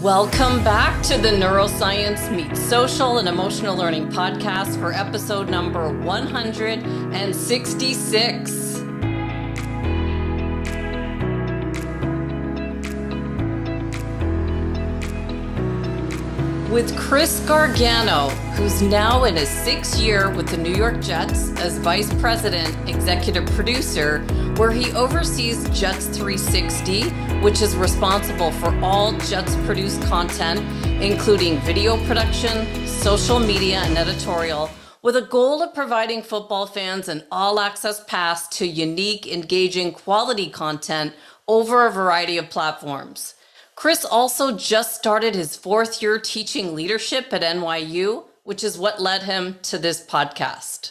Welcome back to the Neuroscience Meets Social and Emotional Learning podcast for episode number 166. With Chris Gargano, who's now in his 6th year with the New York Jets as Vice President, Executive Producer, where he oversees Jets 360, which is responsible for all Jets-produced content, including video production, social media, and editorial, with a goal of providing football fans an all-access pass to unique, engaging, quality content over a variety of platforms. Chris also just started his 4th year teaching leadership at NYU, which is what led him to this podcast.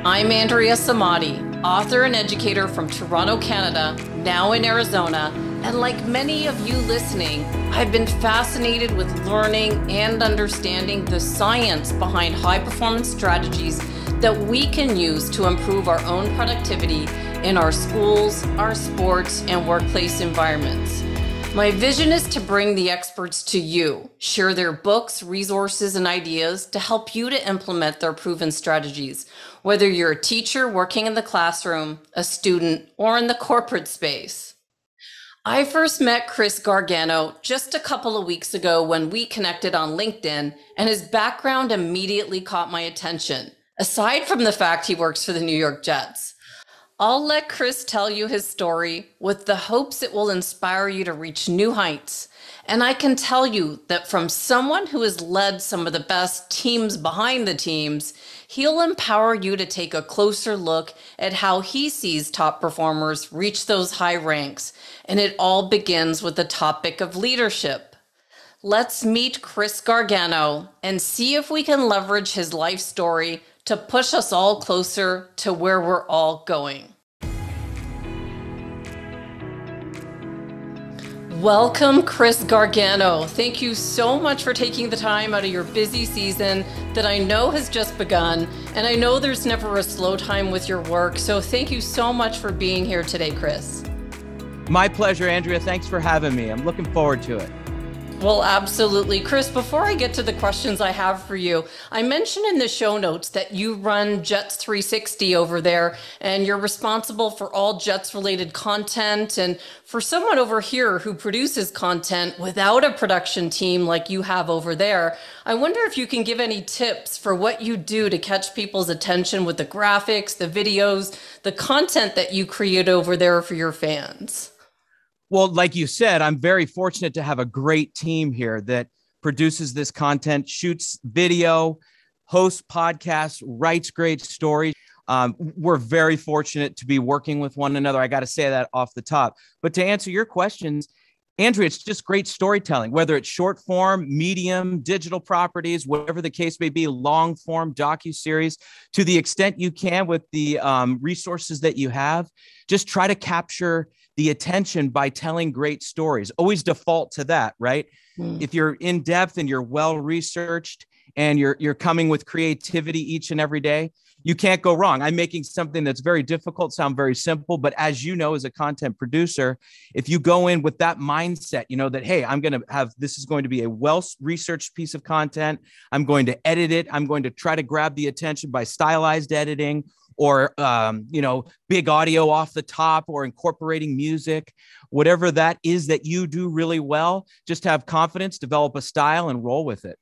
I'm Andrea Samadi, author and educator from Toronto, Canada, now in Arizona, and like many of you listening, I've been fascinated with learning and understanding the science behind high-performance strategies that we can use to improve our own productivity in our schools, our sports, and workplace environments. My vision is to bring the experts to you, share their books, resources, and ideas to help you to implement their proven strategies, whether you're a teacher working in the classroom, a student, or in the corporate space. I first met Chris Gargano just a couple of weeks ago when we connected on LinkedIn, and his background immediately caught my attention, aside from the fact he works for the New York Jets. I'll let Chris tell you his story with the hopes it will inspire you to reach new heights. And I can tell you that from someone who has led some of the best teams behind the teams, he'll empower you to take a closer look at how he sees top performers reach those high ranks. And it all begins with the topic of leadership. Let's meet Chris Gargano and see if we can leverage his life story to push us all closer to where we're all going. Welcome, Chris Gargano. Thank you so much for taking the time out of your busy season that I know has just begun, and I know there's never a slow time with your work, so thank you so much for being here today, Chris. My pleasure, Andrea. Thanks for having me. I'm looking forward to it. Well, absolutely. Chris, before I get to the questions I have for you, I mentioned in the show notes that you run Jets 360 over there, and you're responsible for all Jets-related content. And for someone over here who produces content without a production team like you have over there, I wonder if you can give any tips for what you do to catch people's attention with the graphics, the videos, the content that you create over there for your fans. Well, like you said, I'm very fortunate to have a great team here that produces this content, shoots video, hosts podcasts, writes great stories. We're very fortunate to be working with one another. I got to say that off the top. But to answer your questions, Andrea, it's just great storytelling, whether it's short form, medium, digital properties, whatever the case may be, long form, docuseries, to the extent you can with the resources that you have, just try to capture the attention by telling great stories. Always default to that, right? If you're in depth and you're well researched and you're coming with creativity each and every day, you can't go wrong. I'm making something that's very difficult sound very simple, but as you know, as a content producer, if you go in with that mindset, you know that, hey, this is going to be a well-researched piece of content. I'm going to edit it. I'm going to try to grab the attention by stylized editing, or, big audio off the top, or incorporating music, whatever that is that you do really well. Just have confidence, develop a style, and roll with it.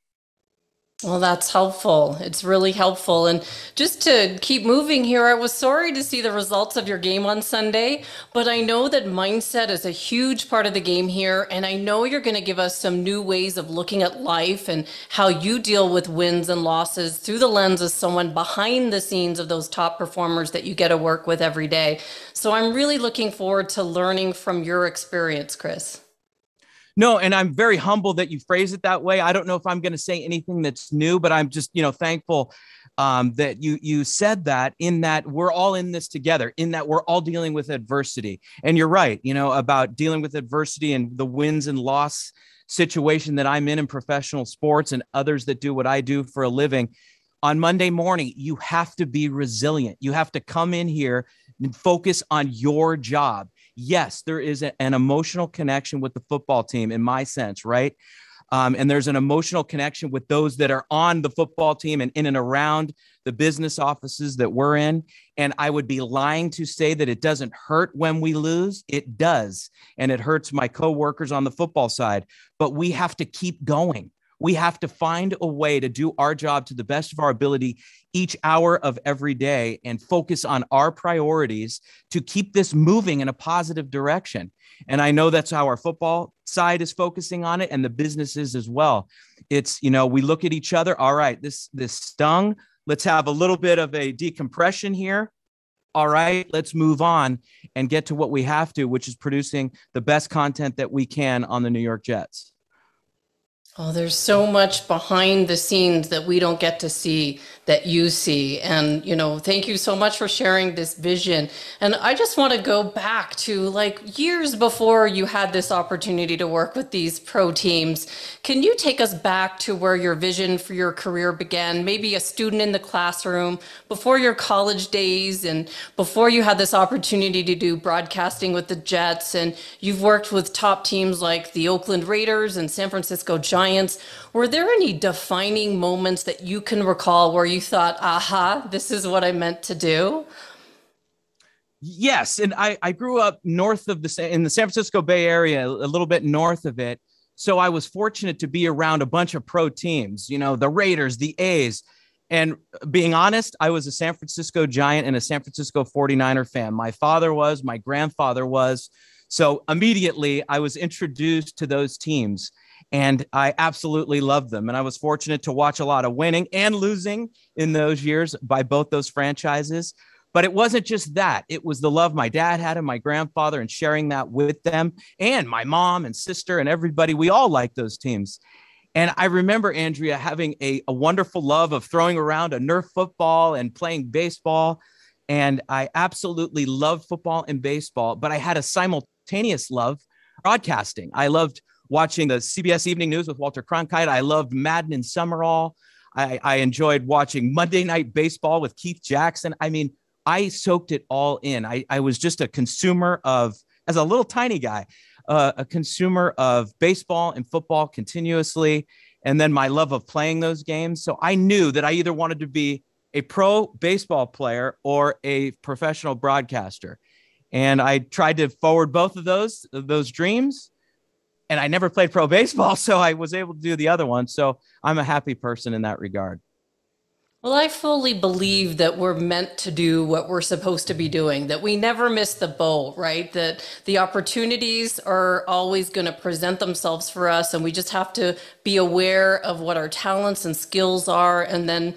Well, that's helpful. It's really helpful. And just to keep moving here, I was sorry to see the results of your game on Sunday, but I know that mindset is a huge part of the game here. And I know you're going to give us some new ways of looking at life and how you deal with wins and losses through the lens of someone behind the scenes of those top performers that you get to work with every day. So I'm really looking forward to learning from your experience, Chris. No, and I'm very humble that you phrase it that way. I don't know if I'm going to say anything that's new, but I'm just, thankful that you said that, in that we're all in this together, in that we're all dealing with adversity. And you're right, about dealing with adversity and the wins and loss situation that I'm in professional sports and others that do what I do for a living. On Monday morning, you have to be resilient. You have to come in here and focus on your job. yes, there is an emotional connection with the football team in my sense, right? And there's an emotional connection with those that are on the football team and in and around the business offices that we're in. And I would be lying to say that it doesn't hurt when we lose. It does. And it hurts my coworkers on the football side, but we have to keep going. We have to find a way to do our job to the best of our ability each hour of every day and focus on our priorities to keep this moving in a positive direction. And I know that's how our football side is focusing on it, and the businesses as well. It's, we look at each other. All right, this stung. Let's have a little bit of a decompression here. All right, let's move on and get to what we have to, which is producing the best content that we can on the New York Jets. Oh, there's so much behind the scenes that we don't get to see that you see. And, thank you so much for sharing this vision. And I just want to go back to like years before you had this opportunity to work with these pro teams. Can you take us back to where your vision for your career began? Maybe a student in the classroom, before your college days and before you had this opportunity to do broadcasting with the Jets. And you've worked with top teams like the Oakland Raiders and San Francisco Giants. Were there any defining moments that you can recall where you thought, aha, this is what I meant to do? Yes. And I grew up in the San Francisco Bay Area, a little bit north of it. So I was fortunate to be around a bunch of pro teams, the Raiders, the A's. And being honest, I was a San Francisco Giant and a San Francisco 49er fan. My father was, my grandfather was. So immediately I was introduced to those teams. And I absolutely loved them. And I was fortunate to watch a lot of winning and losing in those years by both those franchises. But it wasn't just that. It was the love my dad had and my grandfather and sharing that with them and my mom and sister and everybody. We all liked those teams. And I remember, Andrea, having a wonderful love of throwing around a Nerf football and playing baseball. And I absolutely loved football and baseball, but I had a simultaneous love broadcasting. I loved watching the CBS Evening News with Walter Cronkite. I loved Madden and Summerall. I enjoyed watching Monday Night Baseball with Keith Jackson. I mean, I soaked it all in. I was just a consumer as a little tiny guy, a consumer of baseball and football continuously. And then my love of playing those games. So I knew that I either wanted to be a pro baseball player or a professional broadcaster. And I tried to forward both of those dreams. And I never played pro baseball, so I was able to do the other one. So I'm a happy person in that regard. Well, I fully believe that we're meant to do what we're supposed to be doing, that we never miss the boat, right? That the opportunities are always going to present themselves for us, and we just have to be aware of what our talents and skills are, and then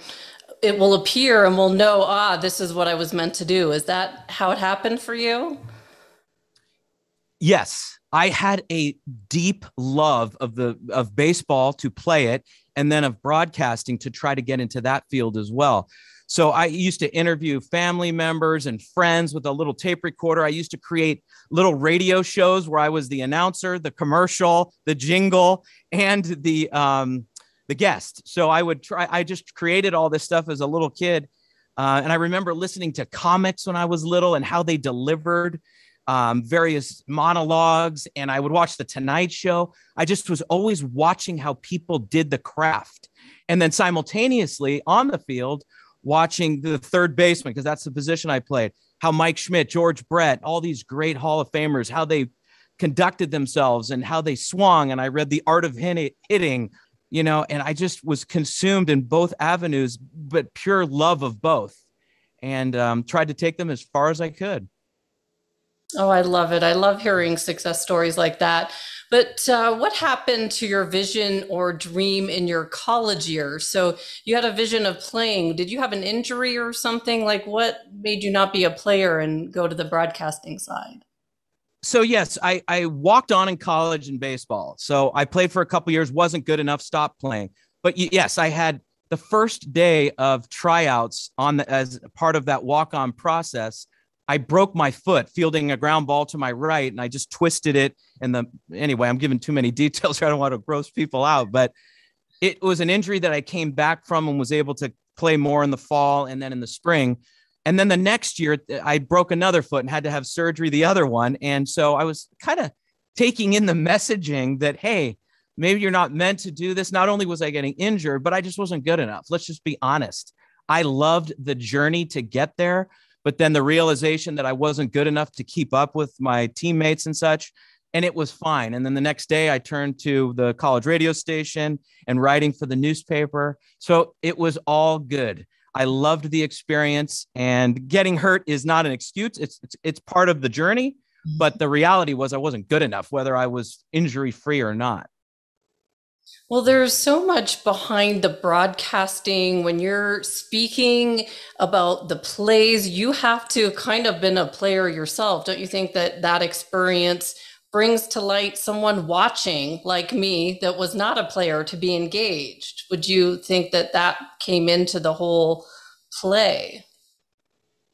it will appear and we'll know, this is what I was meant to do. Is that how it happened for you? Yes. I had a deep love of baseball to play it, and then of broadcasting to try to get into that field as well. So I used to interview family members and friends with a little tape recorder. I used to create little radio shows where I was the announcer, the commercial, the jingle, and the guest. So I just created all this stuff as a little kid. And I remember listening to comics when I was little and how they delivered various monologues, and I would watch the Tonight Show. I just was always watching how people did the craft. And then simultaneously on the field, watching the third baseman, because that's the position I played, how Mike Schmidt, George Brett, all these great Hall of Famers, how they conducted themselves and how they swung. And I read The Art of Hitting, and I just was consumed in both avenues, but pure love of both, and tried to take them as far as I could. Oh, I love it. I love hearing success stories like that. But what happened to your vision or dream in your college years? So you had a vision of playing. Did you have an injury or something? Like, what made you not be a player and go to the broadcasting side? So yes, I walked on in college in baseball. So I played for a couple years, wasn't good enough, stopped playing. But yes, I had the first day of tryouts as part of that walk-on process. I broke my foot fielding a ground ball to my right, and I just twisted it. Anyway, I'm giving too many details. I don't want to gross people out, but it was an injury that I came back from and was able to play more in the fall and then in the spring. And then the next year, I broke another foot and had to have surgery, the other one. And so I was kind of taking in the messaging that, hey, maybe you're not meant to do this. Not only was I getting injured, but I just wasn't good enough. Let's just be honest. I loved the journey to get there, but then the realization that I wasn't good enough to keep up with my teammates and such, and it was fine. And then the next day I turned to the college radio station and writing for the newspaper. So it was all good. I loved the experience, and getting hurt is not an excuse. It's part of the journey, but the reality was I wasn't good enough, whether I was injury free or not. Well, there's so much behind the broadcasting. When you're speaking about the plays, you have to kind of been a player yourself. Don't you think that that experience brings to light someone watching like me that was not a player to be engaged? Would you think that that came into the whole play?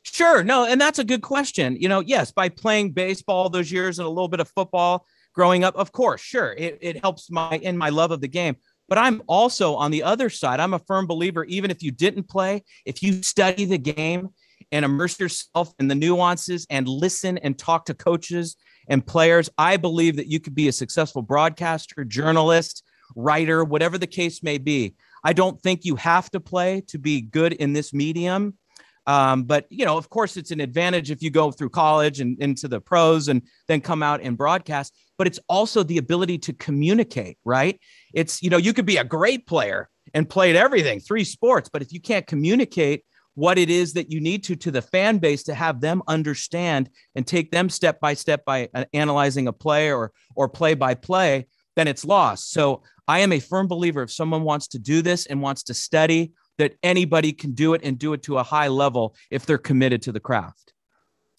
Sure. No, and that's a good question. Yes, by playing baseball those years and a little bit of football growing up, of course, sure, it helps in my love of the game. But I'm also on the other side. I'm a firm believer, even if you didn't play, if you study the game and immerse yourself in the nuances and listen and talk to coaches and players, I believe that you could be a successful broadcaster, journalist, writer, whatever the case may be. I don't think you have to play to be good in this medium. But, of course, it's an advantage if you go through college and into the pros and then come out and broadcast. But it's also the ability to communicate, right? It's, you could be a great player and played everything, 3 sports. But if you can't communicate what it is that you need to the fan base to have them understand and take them step by step by analyzing a play or play by play, then it's lost. So I am a firm believer if someone wants to do this and wants to study, that anybody can do it and do it to a high level if they're committed to the craft.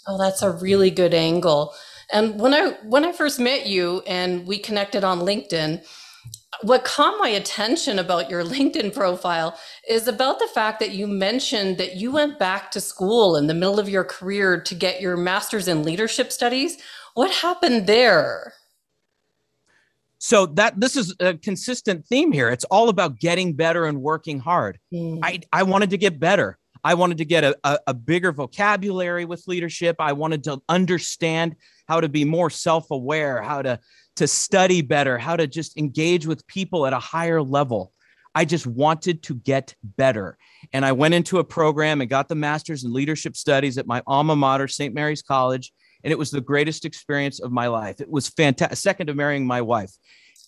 Oh, that's a really good angle. And when I first met you and we connected on LinkedIn, what caught my attention about your LinkedIn profile is about the fact that you mentioned that you went back to school in the middle of your career to get your master's in leadership studies. What happened there? So this is a consistent theme here. It's all about getting better and working hard. I wanted to get better. I wanted to get a bigger vocabulary with leadership. I wanted to understand how to be more self-aware, how to study better, how to just engage with people at a higher level. I just wanted to get better. And I went into a program and got the master's in leadership studies at my alma mater, St. Mary's College. And it was the greatest experience of my life. It was fantastic. Second to marrying my wife.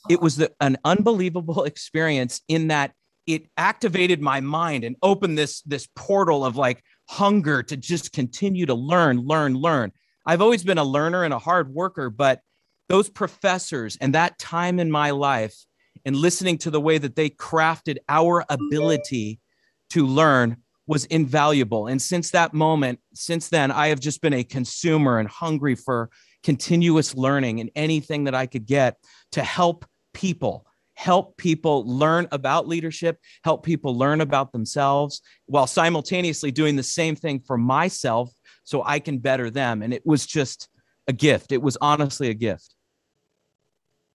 It was an unbelievable experience in that it activated my mind and opened this portal of like hunger to just continue to learn. I've always been a learner and a hard worker, but those professors and that time in my life and listening to the way that they crafted our ability to learn was invaluable. And since then, I have just been a consumer and hungry for continuous learning and anything that I could get to help people learn about leadership, help people learn about themselves while simultaneously doing the same thing for myself so I can better them. And it was just a gift. It was honestly a gift.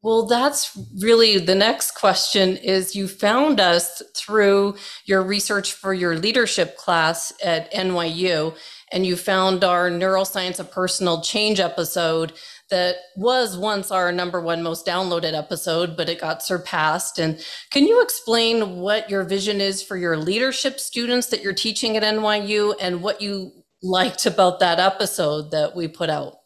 Well, that's really the next question is you found us through your research for your leadership class at NYU, and you found our Neuroscience of Personal Change episode that was once our #1 most downloaded episode, but it got surpassed. And can you explain what your vision is for your leadership students that you're teaching at NYU and what you liked about that episode that we put out?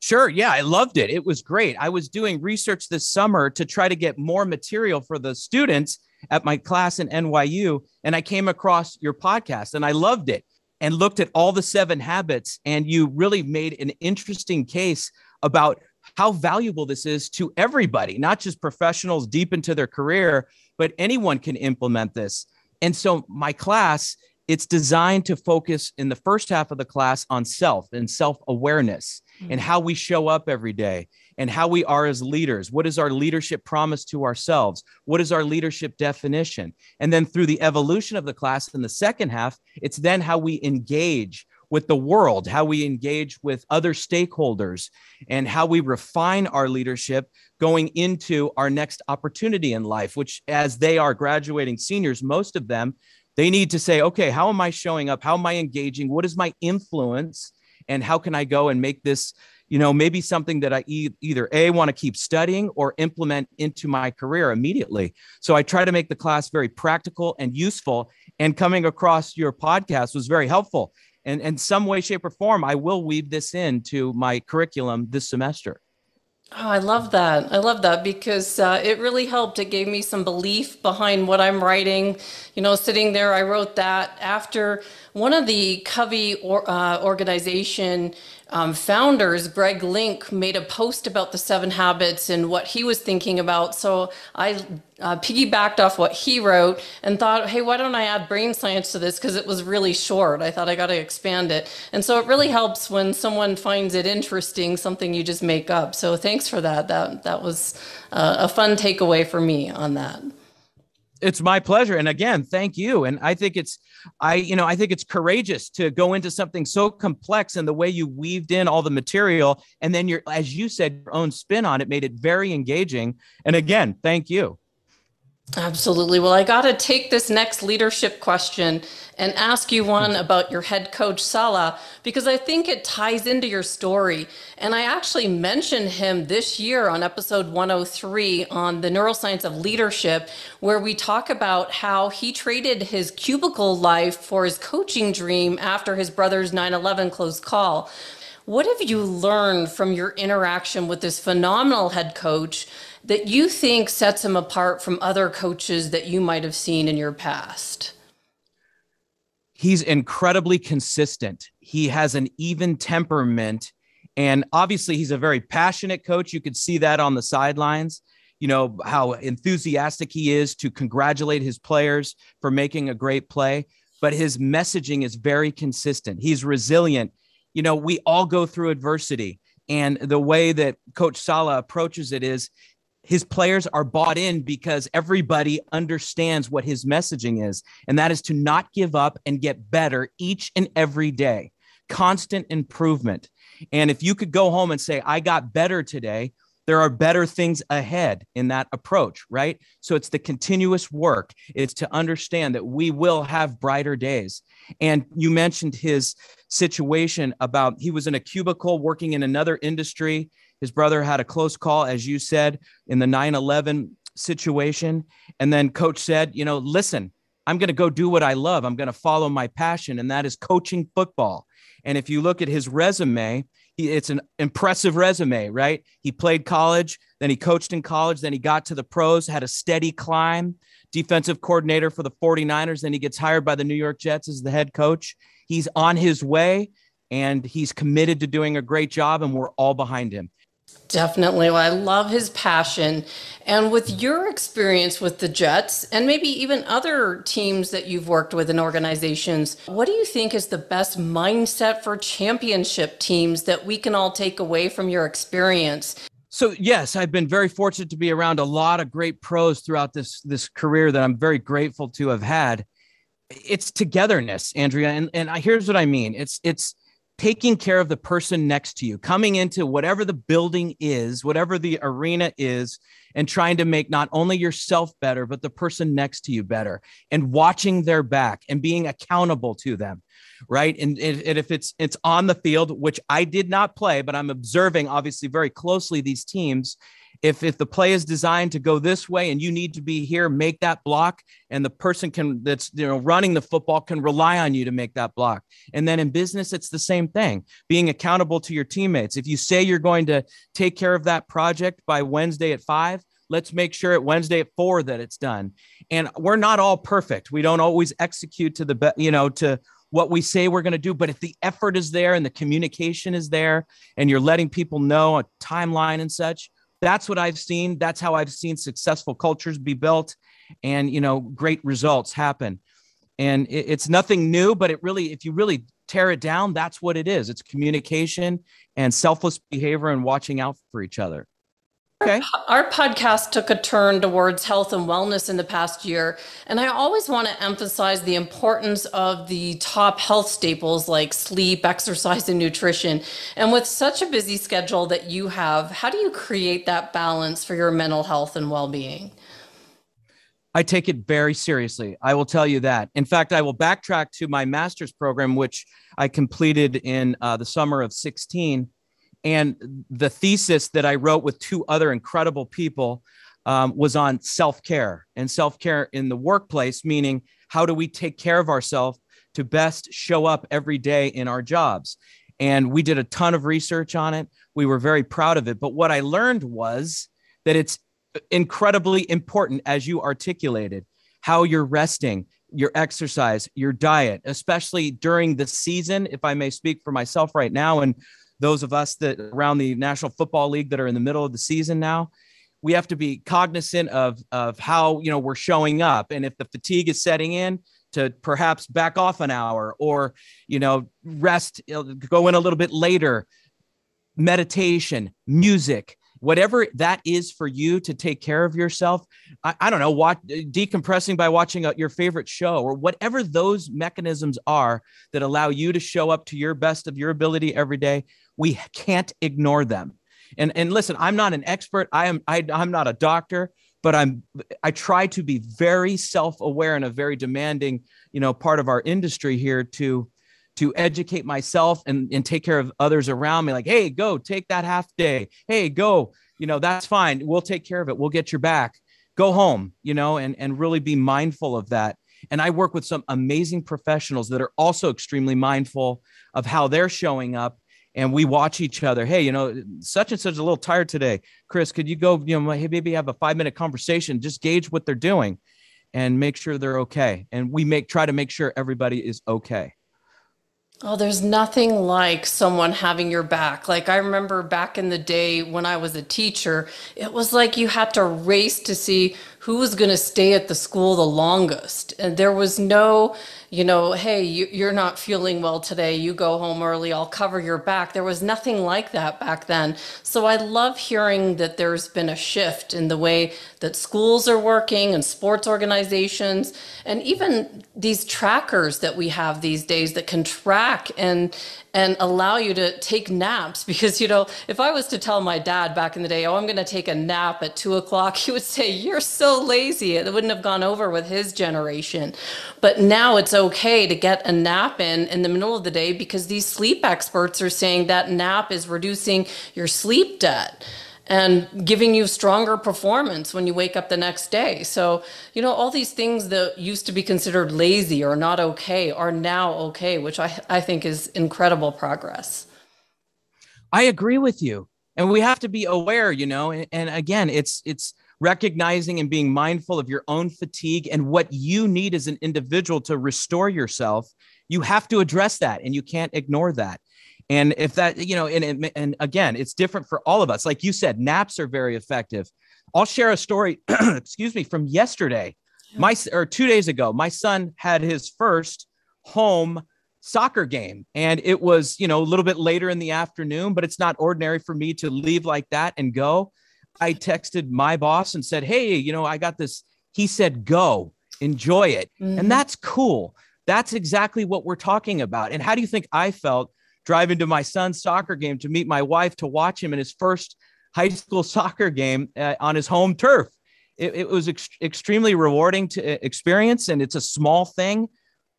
Sure. Yeah, I loved it. It was great. I was doing research this summer to try to get more material for the students at my class in NYU. And I came across your podcast and I loved it and looked at all the 7 habits. And you really made an interesting case about how valuable this is to everybody, not just professionals deep into their career, but anyone can implement this. And so my class, it's designed to focus in the first half of the class on self and self-awareness and how we show up every day and how we are as leaders. What is our leadership promise to ourselves? What is our leadership definition? And then through the evolution of the class in the second half, it's then how we engage with the world, how we engage with other stakeholders, and how we refine our leadership going into our next opportunity in life, which as they are graduating seniors, most of them, They need to say, okay, how am I showing up? How am I engaging? What is my influence? And how can I go and make this, maybe something that I either A, want to keep studying or implement into my career immediately. So I try to make the class very practical and useful. And coming across your podcast was very helpful. And in some way, shape, or form, I will weave this into my curriculum this semester. Oh, I love that. I love that because it really helped. It gave me some belief behind what I'm writing. Sitting there, I wrote that after one of the Covey organization founders, Greg Link, made a post about the 7 habits and what he was thinking about. So I piggybacked off what he wrote and thought, hey, why don't I add brain science to this? Because it was really short. I thought I got to expand it. And so it really helps when someone finds it interesting, something you just make up. So thanks for that. That was a fun takeaway for me on that. It's my pleasure. And again, thank you. And I think I think it's courageous to go into something so complex, and the way you weaved in all the material, and then as you said, your own spin on it made it very engaging. And again, thank you. Absolutely. Well, I got to take this next leadership question and ask you one about your head coach, Saleh, because I think it ties into your story. And I actually mentioned him this year on episode 103 on the neuroscience of leadership, where we talk about how he traded his cubicle life for his coaching dream after his brother's 9/11 close call. What have you learned from your interaction with this phenomenal head coach that you think sets him apart from other coaches that you might have seen in your past? He's incredibly consistent. He has an even temperament. And obviously, he's a very passionate coach. You could see that on the sidelines, how enthusiastic he is to congratulate his players for making a great play. But his messaging is very consistent. He's resilient. We all go through adversity. And the way that Coach Saleh approaches it is his players are bought in because everybody understands what his messaging is. And that is to not give up and get better each and every day, constant improvement. And if you could go home and say, I got better today, there are better things ahead in that approach, right? So it's the continuous work. It's to understand that we will have brighter days. And you mentioned his situation about he was in a cubicle working in another industry. His brother had a close call, as you said, in the 9/11 situation. And then coach said, listen, I'm going to go do what I love. I'm going to follow my passion, and that is coaching football. And if you look at his resume, it's an impressive resume, right? He played college, then he coached in college, then he got to the pros, had a steady climb, defensive coordinator for the 49ers. Then he gets hired by the New York Jets as the head coach. He's on his way, and he's committed to doing a great job, and we're all behind him. Definitely. Well, I love his passion. And with your experience with the Jets and maybe even other teams that you've worked with in organizations, what do you think is the best mindset for championship teams that we can all take away from your experience? So, yes, I've been very fortunate to be around a lot of great pros throughout this career that I'm very grateful to have had. It's togetherness, Andrea. And here's what I mean. It's taking care of the person next to you, coming into whatever the building is, whatever the arena is, and trying to make not only yourself better, but the person next to you better, and watching their back and being accountable to them. Right. And if it's on the field, which I did not play, but I'm observing obviously very closely these teams. If the play is designed to go this way and you need to be here, make that block, and the person that's running the football can rely on you to make that block. And then in business, it's the same thing, being accountable to your teammates. If you say you're going to take care of that project by Wednesday at 5, let's make sure at Wednesday at 4 that it's done. And we're not all perfect. We don't always execute to to what we say we're going to do. But if the effort is there and the communication is there and you're letting people know a timeline and such, that's what I've seen. That's how I've seen successful cultures be built and, great results happen. And it's nothing new, but if you really tear it down, that's what it is. It's communication and selfless behavior and watching out for each other. Okay. Our podcast took a turn towards health and wellness in the past year, and I always want to emphasize the importance of the top health staples like sleep, exercise, and nutrition. And with such a busy schedule that you have, how do you create that balance for your mental health and well-being? I take it very seriously. I will tell you that. In fact, I will backtrack to my master's program, which I completed in the summer of 16. And the thesis that I wrote with two other incredible people was on self-care and self-care in the workplace, meaning how do we take care of ourselves to best show up every day in our jobs? And we did a ton of research on it. We were very proud of it. But what I learned was that it's incredibly important, as you articulated, how you're resting, your exercise, your diet, especially during the season, if I may speak for myself right now, and those of us that around the National Football League that are in the middle of the season now, we have to be cognizant of how, we're showing up. And if the fatigue is setting in, to perhaps back off an hour or, rest, go in a little bit later, meditation, music, whatever that is for you to take care of yourself. I don't know, decompressing by watching your favorite show or whatever those mechanisms are that allow you to show up to your best of your ability every day. We can't ignore them. And listen, I'm not an expert. I'm not a doctor, but I try to be very self-aware in a very demanding, part of our industry here to educate myself and take care of others around me. Like, hey, go take that half day. Hey, go, that's fine. We'll take care of it. We'll get your back. Go home, and really be mindful of that. And I work with some amazing professionals that are also extremely mindful of how they're showing up. And we watch each other. Hey, such and such is a little tired today. Chris, could you go, maybe have a 5-minute conversation, just gauge what they're doing and make sure they're okay. And we try to make sure everybody is okay. Oh, there's nothing like someone having your back. Like I remember back in the day when I was a teacher, it was like you had to race to see who was going to stay at the school the longest. And there was no, hey, you're not feeling well today. You go home early. I'll cover your back. There was nothing like that back then. So I love hearing that there's been a shift in the way that schools are working and sports organizations and even these trackers that we have these days that can track and allow you to take naps. Because, if I was to tell my dad back in the day, I'm going to take a nap at 2:00, he would say, you're so lazy. It wouldn't have gone over with his generation. But now it's okay to get a nap in the middle of the day because these sleep experts are saying that nap is reducing your sleep debt and giving you stronger performance when you wake up the next day. So, all these things that used to be considered lazy or not okay are now okay, which I think is incredible progress. I agree with you. And we have to be aware, and again, it's recognizing and being mindful of your own fatigue and what you need as an individual to restore yourself. You have to address that and you can't ignore that. And if that, and again, it's different for all of us. Like you said, naps are very effective. I'll share a story, from yesterday, 2 days ago. My son had his first home soccer game and it was, a little bit later in the afternoon, but it's not ordinary for me to leave like that and go. I texted my boss and said, hey, I got this. He said, go, enjoy it. Mm-hmm. And that's cool. That's exactly what we're talking about. And how do you think I felt driving to my son's soccer game to meet my wife to watch him in his first high school soccer game on his home turf? It was extremely rewarding to experience. And it's a small thing,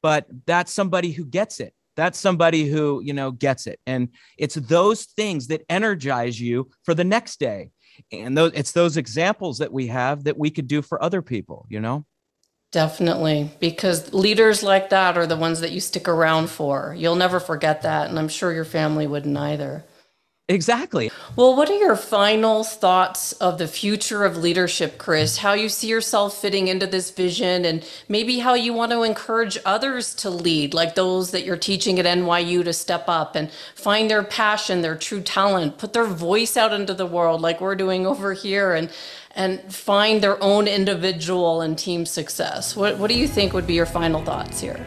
but that's somebody who gets it. That's somebody who, gets it. And it's those things that energize you for the next day. And it's those examples that we have that we could do for other people, Definitely, because leaders like that are the ones that you stick around for. You'll never forget that. And I'm sure your family wouldn't either. Exactly. Well, what are your final thoughts of the future of leadership, Chris? How you see yourself fitting into this vision and maybe how you want to encourage others to lead, like those that you're teaching at NYU to step up and find their passion, their true talent, put their voice out into the world like we're doing over here and find their own individual and team success. What do you think would be your final thoughts here?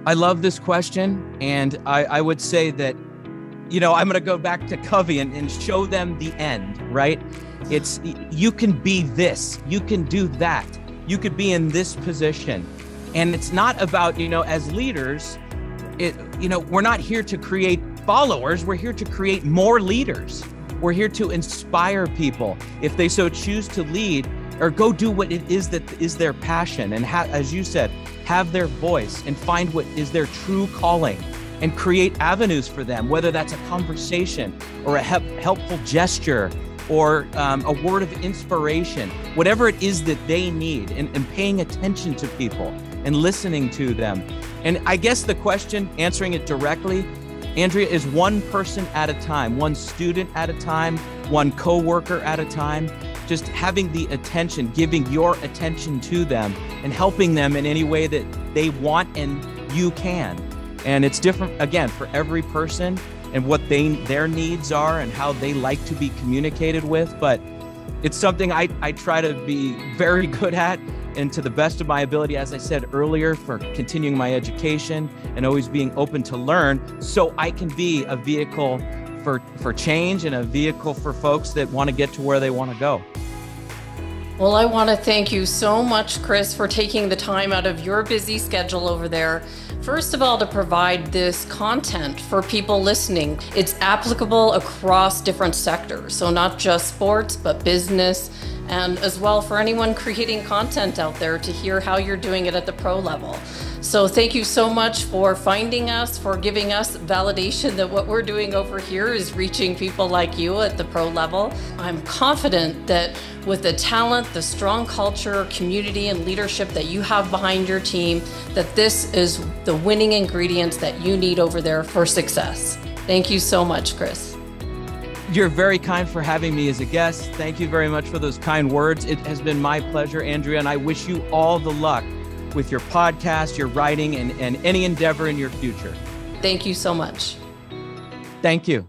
I love this question. And I would say that, I'm going to go back to Covey and show them the end, right? It's, you can be this, you can do that. You could be in this position. And it's not about, as leaders, we're not here to create followers. We're here to create more leaders. We're here to inspire people. If they so choose to lead, or go do what it is that is their passion. And as you said, have their voice and find what is their true calling and create avenues for them, whether that's a conversation or a helpful gesture or a word of inspiration, whatever it is that they need, and paying attention to people and listening to them. And I guess the question, answering it directly, Andrea, is one person at a time, one student at a time, one coworker at a time, just having the attention, giving your attention to them and helping them in any way that they want and you can. And it's different, again, for every person and what their needs are and how they like to be communicated with. But it's something I try to be very good at, and to the best of my ability, as I said earlier, for continuing my education and always being open to learn, so I can be a vehicle for change and a vehicle for folks that want to get to where they want to go. Well, I want to thank you so much, Chris, for taking the time out of your busy schedule over there. First of all, to provide this content for people listening. It's applicable across different sectors, so not just sports, but business, and as well for anyone creating content out there to hear how you're doing it at the pro level. So thank you so much for finding us, for giving us validation that what we're doing over here is reaching people like you at the pro level. I'm confident that with the talent, the strong culture, community, and leadership that you have behind your team, that this is the winning ingredients that you need over there for success. Thank you so much, Chris. You're very kind for having me as a guest. Thank you very much for those kind words. It has been my pleasure, Andrea, and I wish you all the luck with your podcast, your writing, and any endeavor in your future. Thank you so much. Thank you.